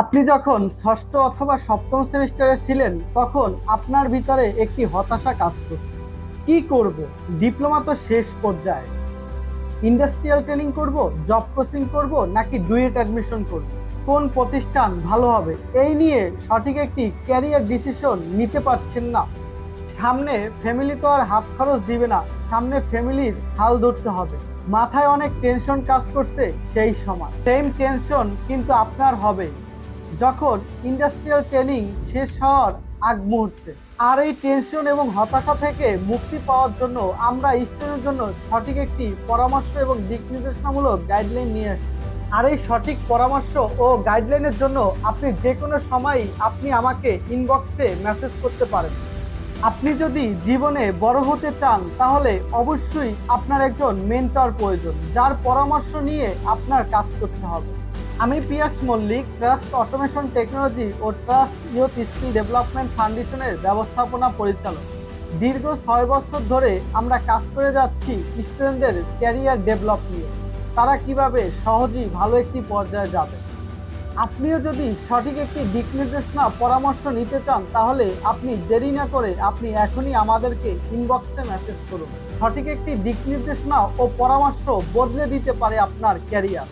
আপনি যখন ষষ্ঠ অথবা সপ্তম সেমিস্টারে ছিলেন তখন আপনার ভিতরে একটি হতাশা কাজ করছে। কি করব? ডিপ্লোমা তো শেষ পর্যায়ে, ইন্ডাস্ট্রিয়াল ট্রেনিং করব, জব কোচিং করব নাকি ডুয়েট অ্যাডমিশন করব, কোন প্রতিষ্ঠান ভালো হবে, এই নিয়ে সঠিক একটি ক্যারিয়ার ডিসিশন নিতে পারছেন না। সামনে ফ্যামিলি তো আর হাত খরচ দিবে না, সামনে ফ্যামিলির হাল ধরতে হবে। মাথায় অনেক টেনশন কাজ করছে, সেই সময় সেম টেনশন কিন্তু আপনার হবে যখন ইন্ডাস্ট্রিয়াল ট্রেনিং শেষ হওয়ার আগ মুহূর্তে। আর এই টেনশন এবং হতাশা থেকে মুক্তি পাওয়ার জন্য আমরা স্টুডেন্টের জন্য সঠিক একটি পরামর্শ এবং দিক নির্দেশনামূলক গাইডলাইন নিয়ে আসি। আর এই সঠিক পরামর্শ ও গাইডলাইনের জন্য আপনি যে কোনো সময় আপনি আমাকে ইনবক্সে মেসেজ করতে পারেন। আপনি যদি জীবনে বড় হতে চান তাহলে অবশ্যই আপনার একজন মেন্টর প্রয়োজন, যার পরামর্শ নিয়ে আপনার কাজ করতে হবে। আমি পিয়াস মল্লিক, ট্রাস্ট অটোমেশন টেকনোলজি ও ট্রাস্ট ইয়ুথ স্কিল ডেভেলপমেন্ট ফাউন্ডেশনের ব্যবস্থাপনা পরিচালক। দীর্ঘ 6 বছর ধরে আমরা কাজ করে যাচ্ছি স্টুডেন্টদের ক্যারিয়ার ডেভেলপ নিয়ে, তারা কিভাবে সহজেই ভালো একটি পর্যায়ে যাবে। আপনিও যদি সঠিক একটি দিক নির্দেশনা পরামর্শ নিতে চান তাহলে আপনি দেরি না করে আপনি এখনই আমাদেরকে ইনবক্সে মেসেজ করুন। সঠিক একটি দিক নির্দেশনা ও পরামর্শ বদলে দিতে পারে আপনার ক্যারিয়ার।